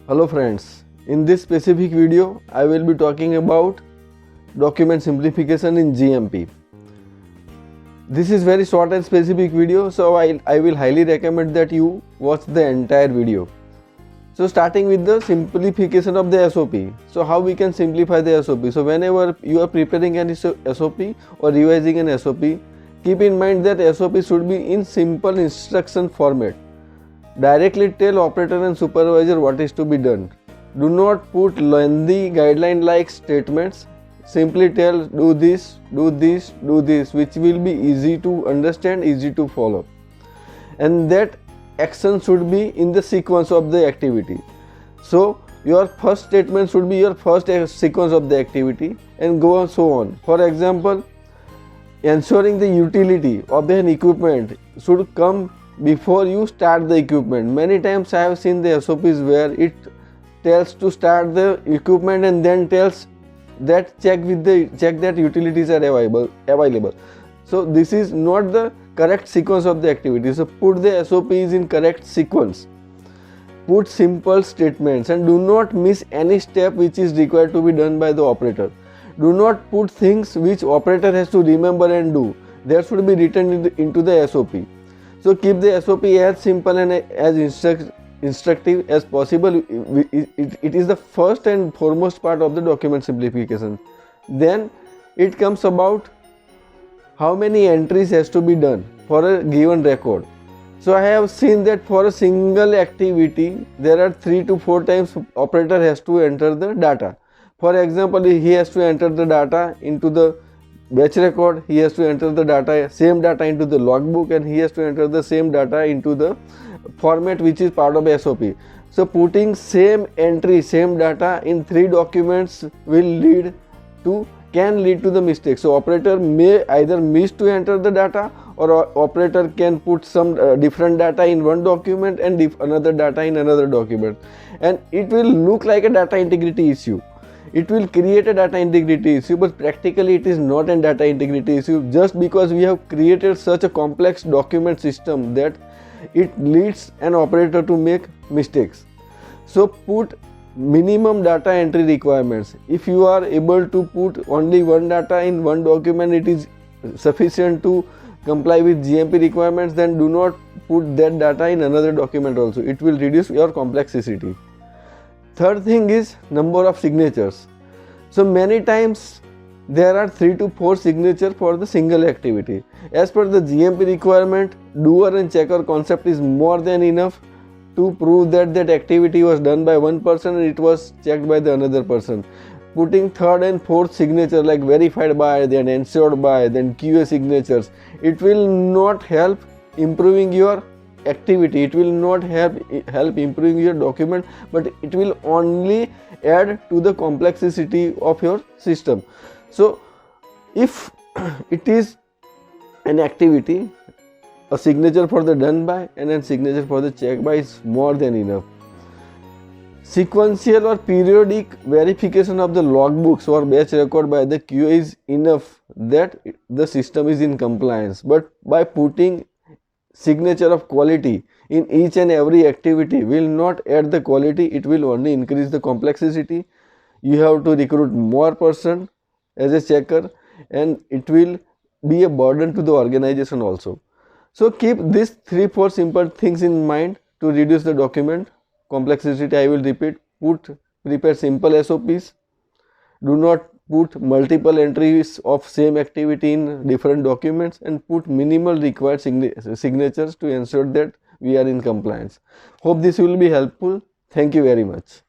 Hello friends, in this specific video I will be talking about document simplification in GMP. This is very short and specific video, so I will highly recommend that you watch the entire video. So starting with the simplification of the SOP. So how we can simplify the SOP? So whenever you are preparing an SOP or revising an SOP, keep in mind that SOP should be in simple instruction format. Directly tell operator and supervisor what is to be done. Do not put lengthy guideline like statements. Simply tell do this, do this, do this, which will be easy to understand, easy to follow. And that action should be in the sequence of the activity. So your first statement should be your first sequence of the activity and go on so on. For example, ensuring the utility of an equipment should come before you start the equipment. Many times I have seen the SOPs where it tells to start the equipment and then tells that check that utilities are available. So this is not the correct sequence of the activity. So put the SOPs in correct sequence. Put simple statements and do not miss any step which is required to be done by the operator. Do not put things which operator has to remember and do. That should be written into the SOP. So keep the SOP as simple and as instructive as possible. It is the first and foremost part of the document simplification. Then it comes about how many entries has to be done for a given record. So I have seen that for a single activity there are 3 to 4 times operator has to enter the data. For example, he has to enter the data into the batch record, he has to enter the same data into the logbook, and he has to enter the same data into the format which is part of SOP. So putting same entry, same data in 3 documents can lead to the mistake. So operator may either miss to enter the data, or operator can put some different data in one document and another data in another document, and it will look like a data integrity issue. It will create a data integrity issue, but practically it is not a data integrity issue, just because we have created such a complex document system that it leads an operator to make mistakes. So put minimum data entry requirements. If you are able to put only one data in one document, it is sufficient to comply with GMP requirements. Then do not put that data in another document also. It will reduce your complexity. Third thing is number of signatures. So many times there are 3 to 4 signatures for the single activity. As per the GMP requirement, doer and checker concept is more than enough to prove that that activity was done by one person and it was checked by the another person. Putting third and fourth signature like verified by, then ensured by, then QA signatures, it will not help improving your activity. It will not help improving your document, but it will only add to the complexity of your system. So if it is an activity, a signature for the done by and a signature for the check by is more than enough. Sequential or periodic verification of the logbooks or batch record by the QA is enough that the system is in compliance. But by putting signature of quality in each and every activity will not add the quality, it will only increase the complexity. You have to recruit more person as a checker, and it will be a burden to the organization also. So keep these 3-4 simple things in mind to reduce the document complexity. I will repeat: prepare simple SOPs. Do not put multiple entries of same activity in different documents, and put minimal required signatures to ensure that we are in compliance. Hope this will be helpful. Thank you very much.